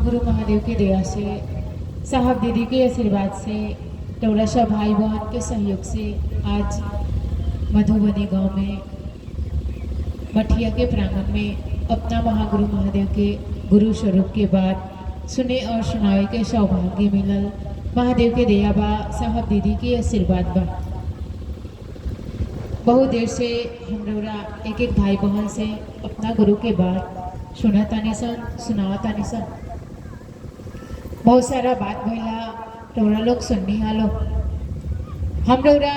महागुरु महादेव की दया से, साहब दीदी के आशीर्वाद से, टोराशा भाई बहन के सहयोग से आज मधुबनी गांव में मठिया के प्रांगण में अपना महागुरु महादेव के गुरु स्वरूप के बाद सुने और सुनावे के सौभाग्य मिलल। महादेव के दया बा, साहब दीदी के आशीर्वाद बा। बहुत देर से हमरा एक एक भाई बहन से अपना गुरु के बाद सुनातानी सन, सुनावतानी सन। बहुत सारा बात भइला, टोरा लोग सुननी हालो। हमरा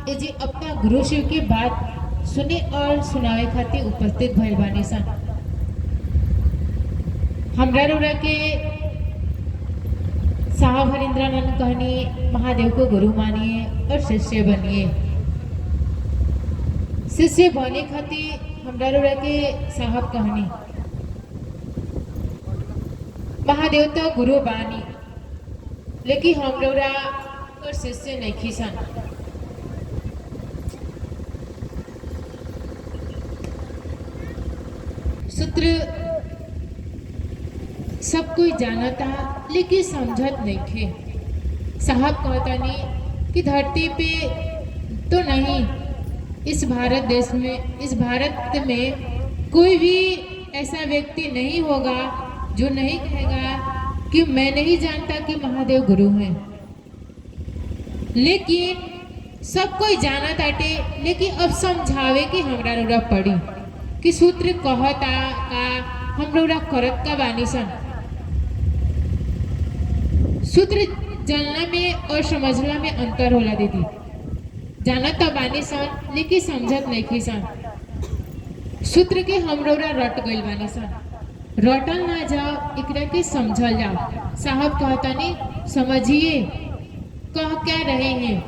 जी अपना गुरु शिव की बात सुने और सुनावे खातिर उपस्थित भइल बानी सन। हमरा के साहब हरिंद्रानंद कहनी महादेव को गुरु मानिए और शिष्य बनिए। शिष्य बने खातिर हमरा के साहब कहनी महादेव तो गुरु बानी, लेकिन हमरा और शिष्य नहीं खीसन। सूत्र सब कोई जानता लेकिन समझत नहीं थे। साहब कहता नहीं कि धरती पे तो नहीं, इस भारत देश में, इस भारत में कोई भी ऐसा व्यक्ति नहीं होगा जो नहीं कहेगा कि मैं नहीं जानता कि महादेव गुरु हैं। लेकिन सब कोई जाना ताटे, लेकिन अब समझावे कि हमरा पड़ी कि सूत्र कहता का हमरा करत का बानी सन। सूत्र जानना में और समझना में अंतर होला दीदी। जानत तो बानी सन लेकिन समझत नहीं की सन। सूत्र के हमरा रट गइल बानी सन। रटल ना जाओ, एकरा के समझल जाओ। साहब कहता नहीं समझिए कह क्या रहे हैं।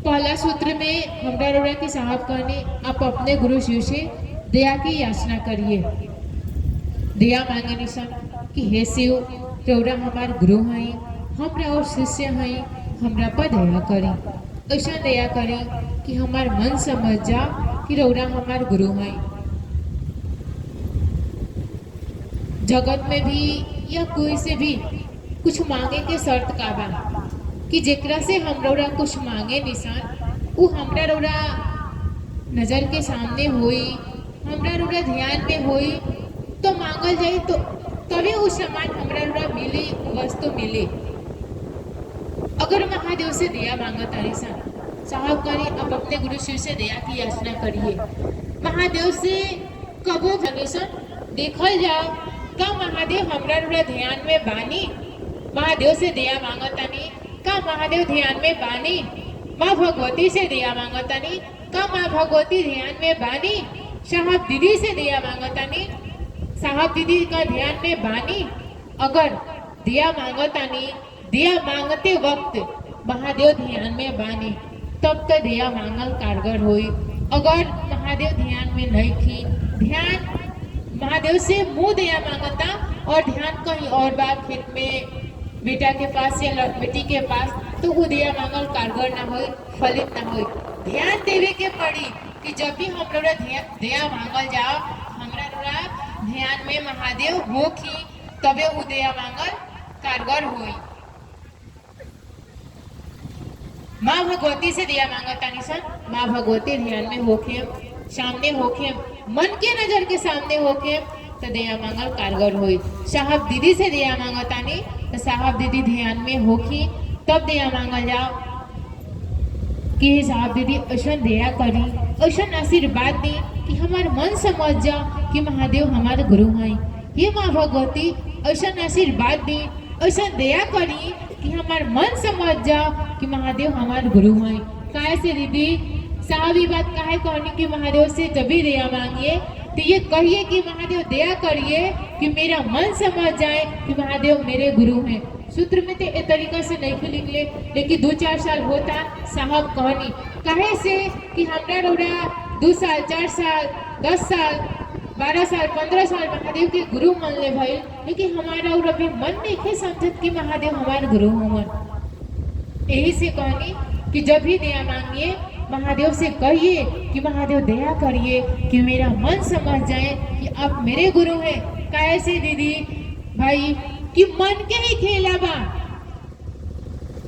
पहला सूत्र में हमरा के साहब कहने आप अपने गुरु शिव से दया की याचना करिए। दया मांगे निशन कि हे शिव, रौरा हमार गुरु हैं, हमरा और शिष्य हैं, हमरा पर दया करी। ऐसा दया करी कि हमार मन समझ जा कि रौरा हमार गुरु हैं। जगत में भी या कोई से भी कुछ मांगे के शर्त का बा कि जेकरा से हमरा कुछ मांगे निशान वो हमरा रौरा नजर के सामने होई, हमरा रौरा ध्यान में होई तो मांगल जाए, तो तभी उस सामान हमरा रौरा मिली, वस्तु मिले। अगर महादेव से दया मांगत तारी सन, साहब करी अब अपने गुरु शिव से दया की याचना करिए। महादेव से कबो भनिसन देखल जाओ का महादेव हमरा रौरा ध्यान में बानी। महादेव से दया मांगतानी का महादेव ध्यान में बानी। माँ भगवती से दया मांगतानी का माँ भगवती ध्यान में बानी। साहब दीदी से दया मांगतानी, साहब दीदी का ध्यान में बानी। अगर दया मांगतानी, दया मांगते वक्त महादेव ध्यान में बानी, तब तो दया मांगल कारगर हुई। अगर महादेव ध्यान में नहीं थी, ध्यान महादेव से मुंह दया मांगता और ध्यान कहीं और बार खेत में बेटा के पास या बेटी के पास, तो वो दया मांगल कारगर ना हो, फलित ना हो। ध्यान देवे के पड़ी कि जब भी हम लोग दया मांगल जाओ, हमरा ध्यान में महादेव होखी, तबे वो दया मांगल कारगर होई। माँ भगवती से दया मांगतानी सन, माँ भगवती ध्यान में होखे, सामने होखे, मन के नजर के सामने होखे तो दया मांगल कारगर होई। साहब दीदी से दया मांगतानी तो साहब दीदी ध्यान में होखी, तब दया मांगल जाओ कि साहब दीदी ऐसा दया करी, ऐसा आशीर्वाद दी कि हमार मन समझ जाओ कि महादेव हमारे गुरु हैं। ये माँ भगवती ऐसा आशीर्वाद दी, ऐसा दया करी कि हमार मन समझ जाओ कि महादेव हमारे गुरु हैं। काहे से दीदी साहब ये बात काहे कहनी कि महादेव से जब भी दया मांगिए तो ये कहिए कि महादेव दया करिए कि मेरा मन समझ जाए कि महादेव मेरे गुरु हैं। सूत्र में तो एक तरीका से नहीं निकले, लेकिन 2-4 साल होता साहब कहनी काहे से कि हमरा रौरा 2 साल 4 साल 10 साल 12 साल 15 साल महादेव के गुरु मान ले भाई, लेकिन हमारा और अभी मन नहीं थे समझत कि महादेव हमारे गुरु हों। यही से कहनी कि जब भी दया मांगिए महादेव से कहिए कि महादेव दया करिए कि मेरा मन समझ जाए कि आप मेरे गुरु हैं। कैसे दीदी भाई कि मन के ही खेला बा।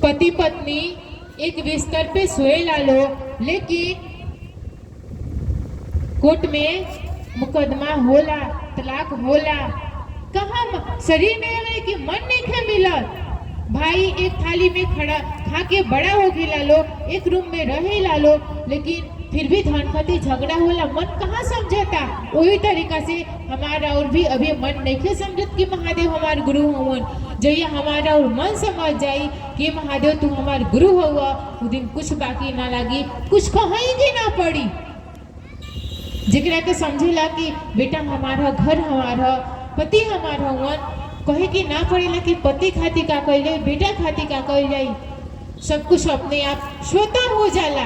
पति पत्नी एक बिस्तर पे सोए लालो, लेकिन कोर्ट में मुकदमा होला, तलाक होला। कहाँ शरीर में लगे कि मन नहीं खे मिलत। भाई एक थाली में खड़ा खा के बड़ा हो गया लो, एक रूम में रहे ला लो, लेकिन फिर भी धन खातिर झगड़ा होला। मन कहाँ समझता। वही तरीका से हमारा और भी अभी मन नहीं खे समझत कि महादेव हमार गुरु हवन। जब हमारा और मन समझ जाई कि महादेव तू हमार गुरु हुआ, उस दिन कुछ बाकी ना लगी, कुछ कहेंगे ना पड़ी। जिकरा के समझेला कि बेटा हमारा घर हमारा, पति हमारा हवन, कहे कि ना पड़ेला कि पति खाती का कह जाए, बेटा खाती का कह जाए। सब कुछ अपने आप स्वतः हो जाला।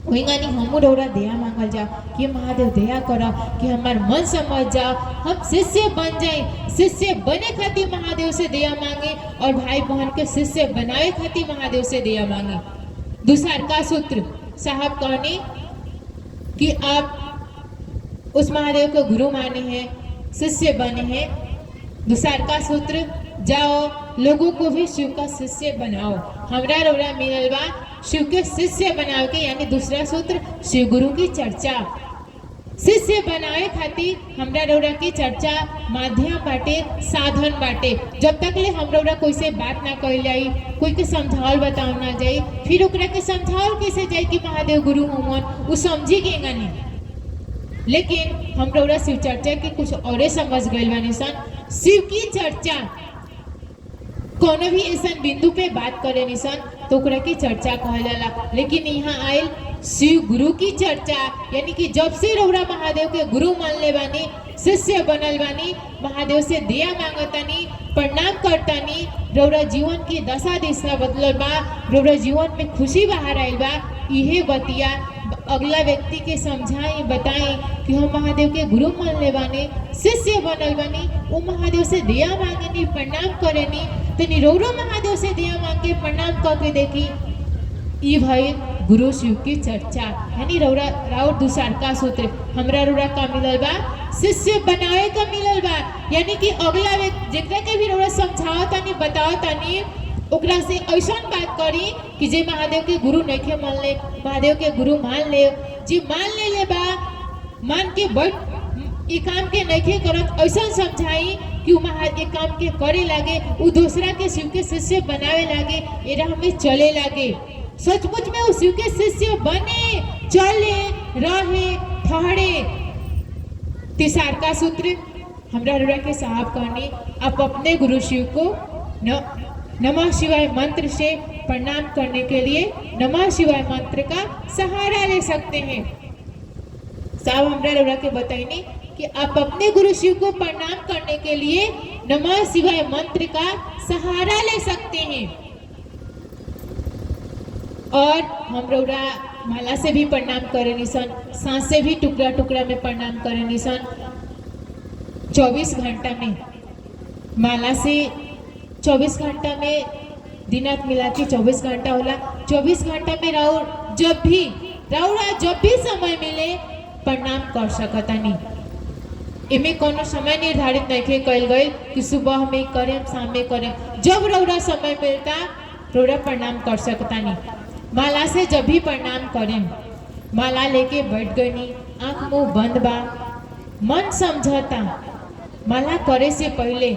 वही गानी हम रौरा दया मांगल जा कि महादेव दया करा कि हमार मन समझ जा, हम शिष्य बन जाए। शिष्य बने खातिर महादेव से दया मांगे और भाई बहन के शिष्य बनावे खातिर महादेव से दया मांगे। दूसर का सूत्र साहब कहने कि आप उस महादेव को गुरु माने हैं, शिष्य बने हैं। दूसर का सूत्र जाओ लोगों को भी शिव का शिष्य बनाओ। हमरा रौरा मिलल बा शिव के शिष्य बनाओ के, यानी दूसरा सूत्र शिव गुरु की चर्चा। शिष्य बनाए खातिर हमरा रौरा की चर्चा माध्यम बाटे, साधन बाटे। जब तक ले हम रौरा कोई से बात ना कही जाई, कोई के समझावल बताओ ना जाई, फिर ओकरा के समझावल कैसे जाए कि महादेव गुरु हवन, वो समझी गेगा नहीं। लेकिन हम रौरा शिव चर्चा के कुछ और समझ गए बानी सन। शिव की चर्चा कोनो भी ऐसा बिंदु पे बात करे निसन तो ओकरा की चर्चा कहल जाला। लेकिन यहाँ आयल शिव गुरु की चर्चा, यानी कि जब से रौरा महादेव के गुरु मान ले बानी, शिष्य बनल बानी, महादेव से दया मांगतानी, प्रणाम करतानी, रौरा जीवन की दशा दिशा बदलल बा, रौरा जीवन में खुशी बाहर आयल बा। इहे बतिया अगला व्यक्ति के समझाई बताई कि हम महादेव के गुरु मान ले बानी, शिष्य बनल बानी, वो महादेव से दया मांगनी, प्रणाम करेनी। तो निरौरो महादेव से दया मांग के प्रणाम करके देखी। ई भाई गुरु शिव की चर्चा, यानी रौरा राउर दूसर का सूत्र हमरा रौरा का मिलल बा, शिष्य बनावे का मिलल बा। यानी कि अगला व्यक्ति जेकरा के भी रौरा समझावतानी बतावतानी, ओकरा से ऐसा बात करी कि जे महादेव के गुरु नहीं मान ले, महादेव के गुरु मान ले, जी मान ले बा, मान के बैठ ये काम के नहीं करत, ऐसा समझाई कि वो महादेव काम के करे लागे, वो दूसरा के शिव के शिष्य बनावे लागे, एरा हमें चले लागे। सचमुच में वो शिव के शिष्य बने, चले, रहे, ठहरे। तीसर का सूत्र हमरा रौरा के साहब कहनी, आप अपने गुरु शिव को नमः शिवाय मंत्र से प्रणाम करने के लिए नमः शिवाय मंत्र का सहारा ले सकते हैं। साहब हमरा रौरा के बताइए कि आप अपने गुरु शिव को प्रणाम करने के लिए नमः शिवाय मंत्र का सहारा ले सकते हैं। और हम रौरा माला से भी प्रणाम करे निसन, सांस से भी टुकड़ा टुकड़ा में प्रणाम करे निसन। 24 घंटा में माला से 24 घंटा में दिनात मिला के 24 घंटा होला। 24 घंटा में रौरा जब भी समय मिले प्रणाम कर सकतानी। इमे कोनो समय निर्धारित नहीं कल गए कि सुबह में करें शाम में करें, जब रौरा समय मिलता रौरा प्रणाम कर सकतानी। माला से जब भी प्रणाम करें, माला लेके बैठ गई, आंख मुंह बंद बा, मन समझता। माला करे से पहले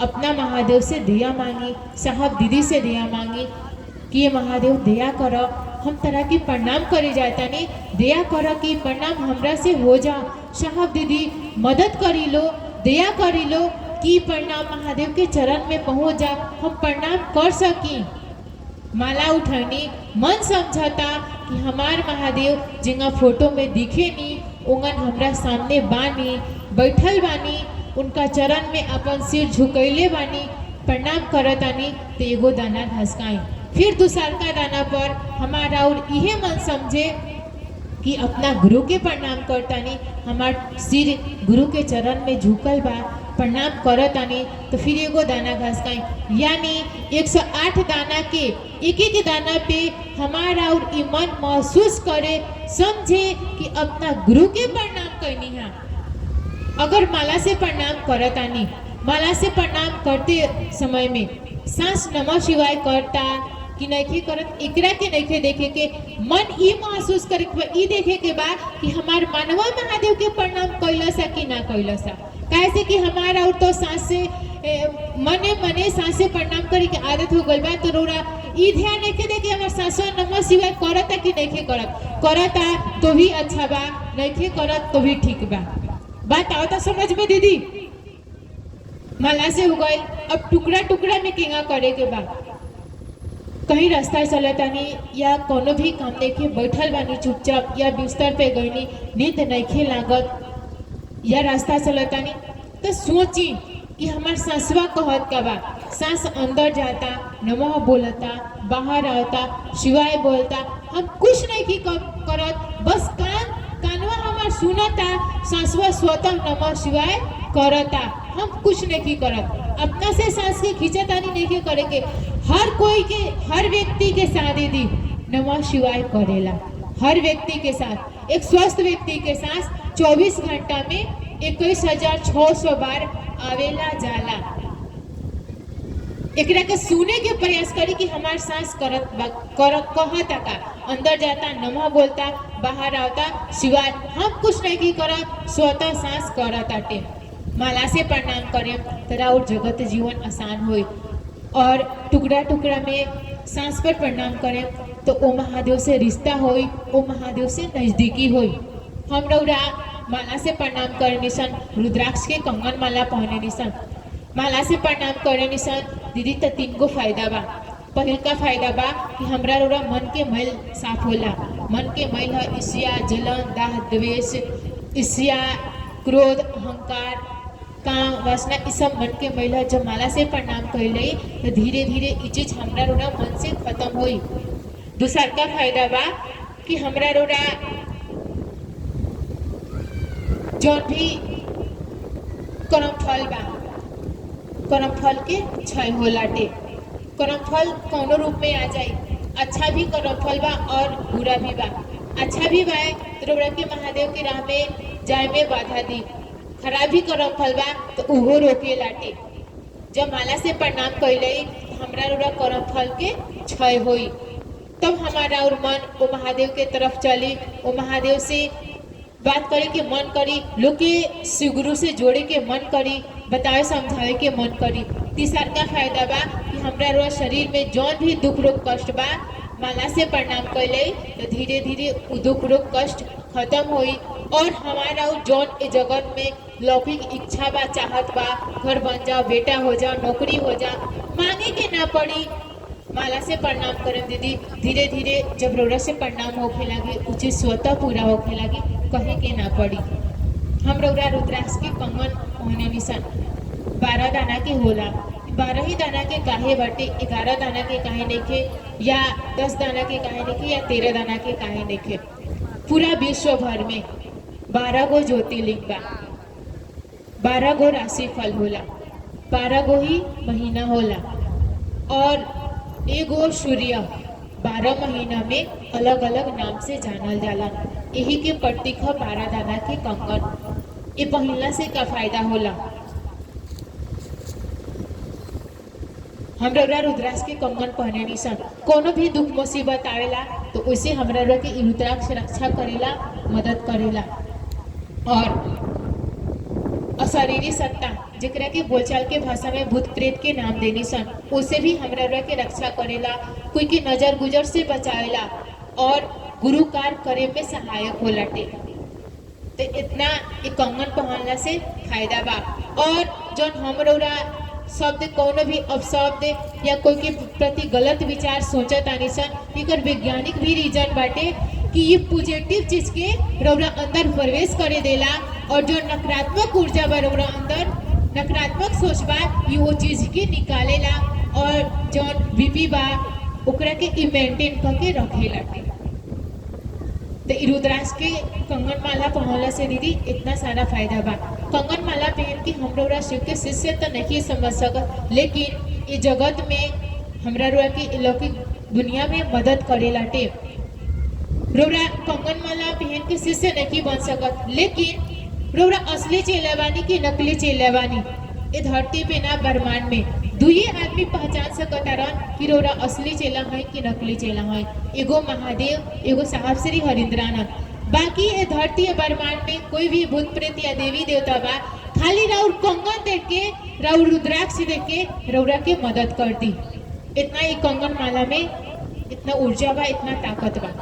अपना महादेव से दया मांगी, साहब दीदी से दया मांगी कि ये महादेव दया करो, हम तरह की प्रणाम करे जाता नहीं, दया करो कि प्रणाम हमरा से हो जा। साहब दीदी मदद करी लो, दया करी लो कि प्रणाम महादेव के चरण में पहुंच जा, हम प्रणाम कर सकी। माला उठानी, मन समझता कि हमार महादेव जिंगा फोटो में दिखे नी, उंगन हमरा सामने बानी, बैठल बानी, उनका चरण में अपन सिर झुकैले बानी, प्रणाम करतानी। तो एगो दाना घसकाई, फिर दूसर का दाना पर हमारा और इहे मन समझे कि अपना गुरु के प्रणाम करतानी, हमार सिर गुरु के चरण में झुकल बा, प्रणाम करतानी। तो फिर एगो दाना घसकाई, यानी 108 दाना के एक एक दाना पे हमारा और ईमान महसूस करे, समझे कि अपना गुरु के प्रणाम करनी है। अगर माला से प्रणाम करतानी माला से प्रणाम करते समय में सांस नमः शिवाय करता कि नहीं करत, एकरा के नहीं देखे के मन ई महसूस करे के ई देखे के बा कि हमार मानवा महादेव के प्रणाम कैलसा कि ना कैलसा। कैसे कि हमारा और तो सांस से मने मने सांस से प्रणाम करे के आदत हो गई बा, तो रोरा ई ध्यान नहीं दे कि हमार सांसवा नमः शिवाय करता कि नहीं करता तो भी अच्छा बा, नहीं करत तो भी ठीक बा। बात आवता समझ में दीदी? माला से हो गए, अब टुकड़ा टुकड़ा में केंगा करे के बा। कहीं रास्ता चलतानी या कोनो भी काम देखे बैठल बानी चुपचाप या बिस्तर पे गईनी, नींद नहीं लागत या रास्ता चलतानी, तो सोची कि हमार सांसवा कहत का बा। सांस अंदर जाता नमः बोलता, बाहर आता शिवाय बोलता, हम कुछ नहीं की करत, बस कानवा हमार सुनता, सांसवा स्वतः नमः शिवाय करता, हम कुछ नहीं की करत। अपना से सांस के खींचतानी नहीं के करे के, हर कोई के हर व्यक्ति के साथ दीदी नमः शिवाय करेला। हर व्यक्ति के साथ, एक स्वस्थ व्यक्ति के साथ 24 घंटा में 21,600 बार आवेला जाला। एकरा के सुने के प्रयास करी कि हमार सांस कहता का, अंदर जाता नमः बोलता, बाहर आता शिवाय, हम कुछ नहीं की करत, स्वतः सांस करताटे। माला से प्रणाम करें तरा और जगत जीवन आसान होई। और टुकड़ा टुकड़ा में सांस पर प्रणाम करें तो ओ महादेव से रिश्ता होई, ओ महादेव से नजदीकी होई। हम रौरा माला से प्रणाम करे निसन, रुद्राक्ष के कंगन माला पहने निसन, माला से प्रणाम करे निसन दीदी, तो 3 गो फायदा बा। पहल का फायदा बा कि हमरा रौरा मन के मैल साफ होला। मन के मैल है ईर्ष्या, जलन, दाह, द्वेष, ईर्ष्या, क्रोध, अहंकार, काम, वासना, इस सब मन के मैल है। जब माला से प्रणाम कैले तो धीरे धीरे ये चीज हमरा रोड़ा मन से खत्म हुई। दूसरा का फायदा बा कि हमरा रोड़ा जौन भी कर्म फल बा, कर्म फल के क्षय होलाटे। कर्म फल कौनो रूप में आ जाए, अच्छा भी कर्म फल बा और बुरा भी बा। अच्छा भी बा तो रोड़ा के महादेव के राह में जाए में बाधा दी, खराब भी कर्म फल बा तो उहो रोके लाटे। जब माला से प्रणाम कैले हमरा रोड़ा कर्म फल के क्षय होई, तब हमारा और मन वो महादेव के तरफ चली, वो महादेव से बात करे के मन करी, लोग के शिवगुरु से जोड़े के मन करी, बताए समझावे के मन करी। तीसरा का फायदा बा कि हमरा रोड़ा शरीर में जौन भी दुख रोग कष्ट बा, माला से प्रणाम कैले तो धीरे धीरे वो दुख रोग कष्ट खत्म होई। और हमारा जौन ए जगत में लौकिक इच्छा बा, चाहत बा, घर बन जाओ, बेटा हो जाओ, नौकरी हो जाओ, मांगे के ना पड़ी। माला से प्रणाम करें दीदी, धीरे धीरे जब रोड़ा से प्रणाम होके लगे, उचित स्वतः पूरा होके लगे, कहे के ना पड़ी। हम रोड़ा रुद्राक्ष के कंगन पहने निसन 12 दाना के होला, 12 ही दाना के काहे बाटे, 11 दाना के काहे देखे, या 10 दाना के काहे देखे, या 13 दाना के काहे देखे। पूरा विश्व भर में 12 गो ज्योतिर्लिंग बा, 12 गो राशि फल होला, 12 गो ही महीना होला, और एगो सूर्य 12 महीना में अलग अलग नाम से जानल जाला। यही के प्रतीक है 12 दाना के कंगन। ये पहिला से का फायदा होला, हमरा रुद्राक्ष के कंगन पहने निसन, कोनो भी दुख मुसीबत आवेला तो उसे हमरा के रुद्राक्ष रक्षा करेला, मदद करेला। और अशरीरी सत्ता, जेकरा के बोलचाल के भाषा में भूत प्रेत के नाम देनी सन, उसे भी हमरा के रक्षा करेला, कोई के नजर गुजर से बचावेला और गुरु कार्य करे में सहायक होलाटे। तो इतना एक कंगन पहनला से फायदा बा। और जौन हमरा शब्द कोनो भी अपशब्द या कोई के प्रति गलत विचार सोचत आनी सन, एकर वैज्ञानिक भी रीजन बाटे कि ये पॉजिटिव चीज के रौरा अंदर प्रवेश करे देला, और जो नकारात्मक ऊर्जा बा रौरा अंदर, नकारात्मक सोच बा, ये वो चीज के निकालेला, और जो बीपी बा ओकरा के मेंटेन करके रखेला। तो रुद्राक्ष के कंगन माला पहनला से दीदी इतना सारा फायदा बा। कंगन माला पहन के हम रौरा शिव के शिष्य तो नहीं समझ सकत, लेकिन ये जगत में हमरा रौरा की लौकिक दुनिया में मदद करेला टे। रौरा कंगन माला पहन के शिष्य नहीं बन सकत, लेकिन रौरा असली चेला बानी कि नकली चेला बानी, ए धरती पे ना ब्रह्मांड में दुई आदमी पहचान सकता रन कि रौरा असली चेला है कि नकली चेला है। एगो महादेव, एगो साहब श्री हरिंद्रानंद। बाकी ए धरती ए ब्रह्मांड में कोई भी भूत प्रेत या देवी देवता बा, खाली राउर कंगन देख के, राउर रुद्राक्ष देख के रौरा के मदद कर दी। इतना ही कंगन माला में इतना ऊर्जा बा, इतना ताकत बा।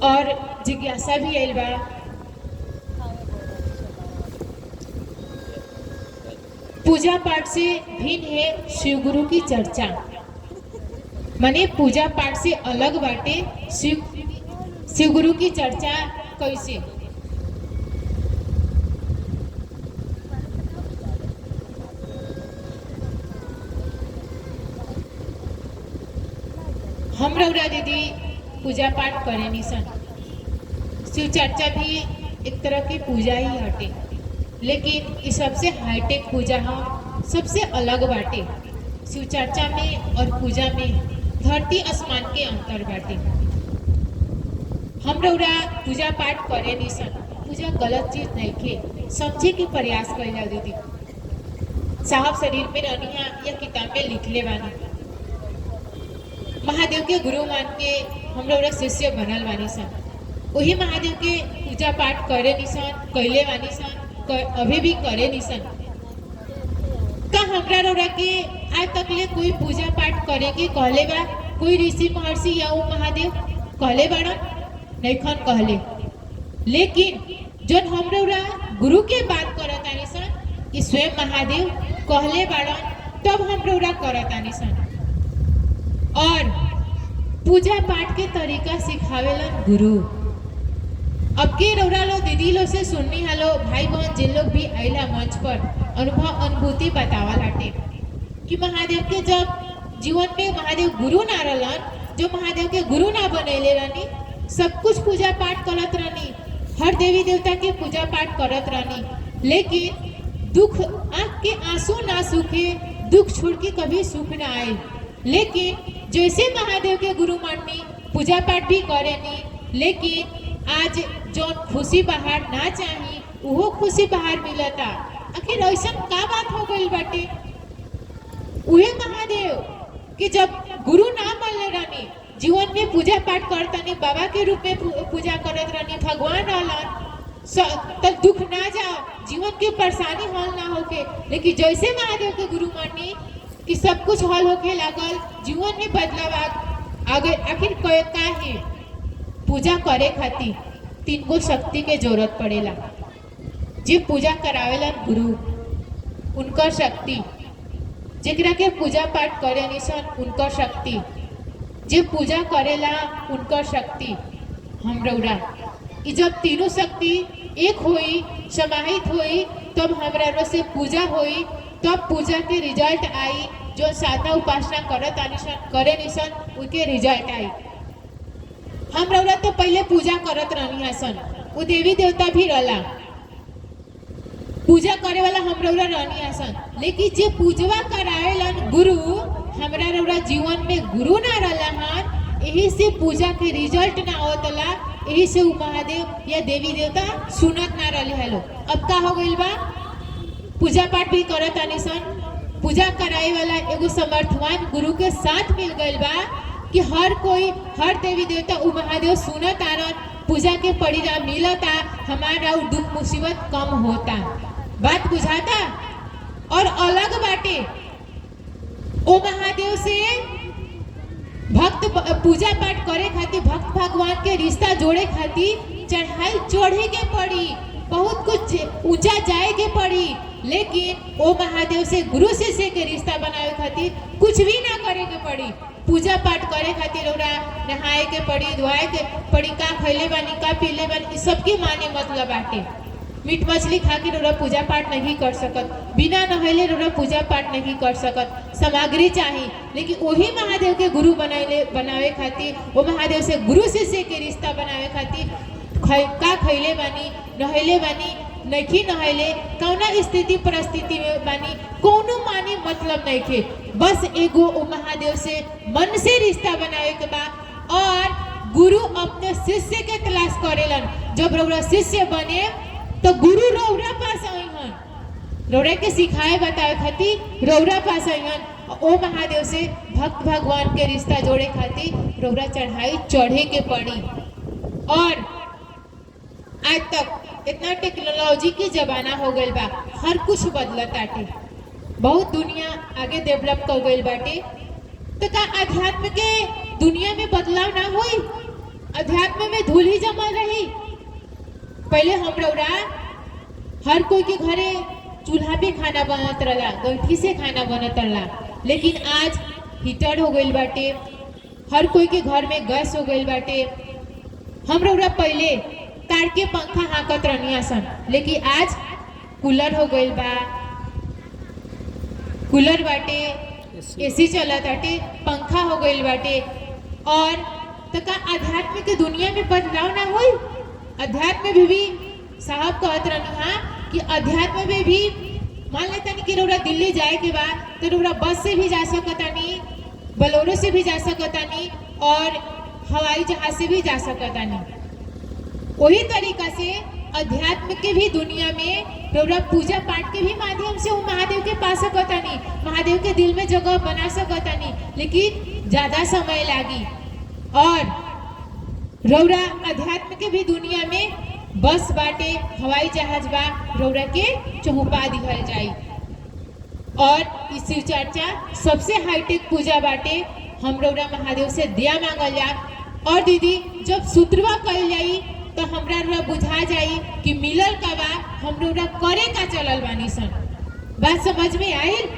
और जिज्ञासा भी आइल बा। पूजा पाठ से भिन्न है शिवगुरु की चर्चा। माने पूजा पाठ से अलग बाटे शिवगुरु की चर्चा कैसे। हम रौरा दीदी पूजा पाठ करे नहीं सन। शिव चर्चा भी एक तरह की पूजा ही हटे, लेकिन ये सबसे हाईटेक पूजा है, सबसे अलग बाटे। शिव चर्चा में और पूजा में धरती आसमान के अंतर बाटे। हम रौरा पूजा पाठ करे नहीं सन। पूजा गलत चीज नहीं खे, समझे के प्रयास कर जा दीदी। साहब शरीर में रनिया या किताब में लिख ले बानी। महादेव के गुरु मान के हम रौरा शिष्य बनल बानी सन। वही महादेव के पूजा पाठ करे नहीं सन, कैले बानी सन, अभी भी करे नहीं सन। का हमरा रौरा के आज तक ले कोई पूजा पाठ करे के कहले बा? कोई ऋषि महर्षि या वो महादेव कहले बाड़ा? नहीं खन कहले। लेकिन जब हम रौरा गुरु के बात करत आनी सन कि स्वयं महादेव कहले बाड़ा, तब हम रौरा करत आनी सन। और पूजा पाठ के तरीका सिखावेलन गुरु। अब के रौरा लो दीदी लो से सुननी हलो भाई बहन जिन लोग भी आइला मंच पर अनुभव अनुभूति बतावा लाटे कि महादेव के जब जीवन में महादेव गुरु ना रहलन, जो महादेव के गुरु ना बनेले रहनी, सब कुछ पूजा पाठ करत रहनी, हर देवी देवता के पूजा पाठ करत रहनी, लेकिन दुख आंख के आंसू ना सूखे, दुख छोड़ के कभी सुख ना आए। लेकिन जैसे महादेव के गुरु माननी पूजा पाठ भी करेनी, लेकिन आज जो खुशी बाहर ना चाही वो खुशी बाहर मिलता। आखिर ऐसा का बात हो गई बाटे? उहे महादेव कि जब गुरु ना मानले रानी, जीवन में पूजा पाठ करतानी, बाबा के रूप में पूजा करत रानी, भगवान रहलन, तब दुख ना जाओ, जीवन की परेशानी हल ना होके। लेकिन जैसे महादेव के गुरु मानी कि सब कुछ हल होके लागल, जीवन में बदलाव आ गए। आखिर का है पूजा करे खातिर तीन गो शक्ति के जरूरत पड़ेला। जे पूजा करावेला गुरु, उनकर शक्ति, जेकरा के पूजा पाठ करे निसन उनकर शक्ति, जे पूजा करेला उनकर शक्ति, हम रौरा। जब तीनों शक्ति एक होई, समाहित होई, तब हमरा से पूजा होई, तब पूजा के रिजल्ट आई। जो साधना उपासना करत आनिसन करे निसन उनके रिजल्ट आई। हम रौरा तो पहले पूजा करत रहनी हसन, वो देवी देवता भी रहला, पूजा करे वाला हम रौरा रहनी हसन। लेकिन जे पूजवा करावेलन गुरु, हमरा रौरा जीवन में गुरु ना रहला हन, यही से पूजा के रिजल्ट ना होतला, यही से वो महादेव या देवी देवता सुनत ना रहले हलो। अब का हो गइल बा? पूजा पाठ भी करत आनिसन, पूजा कराए वाला एगो समर्थवान गुरु के साथ मिल गइल बा कि हर कोई, हर देवी देवता उ महादेव सुनत आरन, पूजा के परिणाम मिलता, हमारा दुख मुसीबत कम होता। बात बुझाता? और अलग बाटे ओ महादेव से भक्त पूजा पाठ करे खातिर, भक्त भगवान के रिश्ता जोड़े खातिर चढ़ाई चढ़े के पड़ी, बहुत कुछ ऊंचा जाए के पड़ी। लेकिन ओ महादेव से गुरु शिष्य के रिश्ता बनावे खातिर कुछ भी ना करे के पड़ी। पूजा पाठ करे खातिर ओरा नहाए के पड़ी, धोए के पड़ी, का खैले बानी, का पीले बानी, सबके माने मतलब बाटे। मीट मछली खा के ओरा पूजा पाठ नहीं कर सकत, बिना नहले ओरा पूजा पाठ नहीं कर सकत, सामग्री चाहिए। लेकिन वही महादेव के गुरु बनावे खातिर, वो महादेव से गुरु शिष्य के रिश्ता बनावे खातिर का खैले बानी, नहले बानी, नहीं नहले, कौना स्थिति परिस्थिति में बानी, कोनो माने मतलब नहीं थे। बस एगो ओ महादेव से मन से रिश्ता बनावे के बा। और गुरु अपने शिष्य के तलाश करेलन। जब रौरा शिष्य बने तो गुरु रौरा पास आईहन, रौरा के सिखाए बताए खातिर रौरा पास आईहन। ओ महादेव से भक्त भगवान के रिश्ता जोड़े खातिर रौरा चढ़ाई चढ़े के पड़ी। और आज तक इतना टेक्नोलॉजी की जमाना हो गई बा, हर कुछ बदलत आटे, बहुत दुनिया आगे डेवलप कर गई बाटे। तो का अध्यात्म के दुनिया में बदलाव ना होई? अध्यात्म में धूल ही जमा रही। पहले हम रौरा हर कोई के घरे चूल्हा पे खाना बनत रहला, गैठी से खाना बनत रहला, लेकिन आज हीटर हो गई बाटे, हर कोई के घर में गैस हो गई बाटे। हम रौरा पहले तार के पंखा हाँकत रहनी सन, लेकिन आज कूलर हो गई बा, कूलर बाटे, एसी चलत बाटे, पंखा हो गई बाटे। और तका अध्यात्म के दुनिया में बदलाव ना होई? अध्यात्म में भी साहब कहत रहनी हाँ कि अध्यात्म में भी मान लेता नहीं कि रौरा दिल्ली जाए के बाद तो रौरा बस से भी जा सकता नहीं, बोलेरो से भी जा सकता नहीं, और हवाई जहाज से भी जा सकता नहीं। वही तरीका से अध्यात्म के भी दुनिया में रौरा पूजा पाठ के भी माध्यम से वो महादेव के पा सकता नहीं, महादेव के दिल में जगह बना सकता नहीं, लेकिन ज्यादा समय लागी। और रौरा अध्यात्म के भी दुनिया में बस बाटे, हवाई जहाज बा, रौरा के चौपा दिखल जाई। और इस शिव चर्चा सबसे हाईटेक पूजा बाटे, हम रौरा महादेव से दया मांगल जा। और दीदी जब सूत्रवा कल जाई तो हमरा रौरा बुझा जाई कि मिलल का बा, हम रौरा करे का चलल बानी सन। बात समझ में आइल?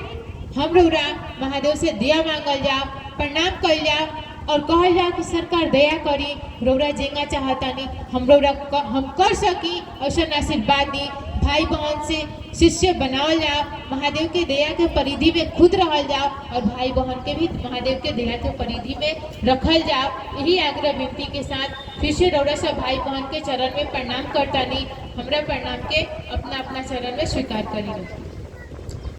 हम रौरा महादेव से दया मांगल जा, प्रणाम कल जा और कहल जा कि सरकार दया करी, रौरा जेंगा चाहता नहीं हम रौरा हम कर सकी ऐसा आशीर्वाद दी। भाई बहन से शिष्य बनावल जाओ, महादेव के दया के परिधि में खुद रहल जाओ और भाई बहन के भी महादेव के दया के परिधि में रखल जाओ। यही आग्रह विनती के साथ फिर से रौरा सब भाई बहन के चरण में प्रणाम करता नहीं, हमरा प्रणाम के अपना अपना चरण में स्वीकार करी।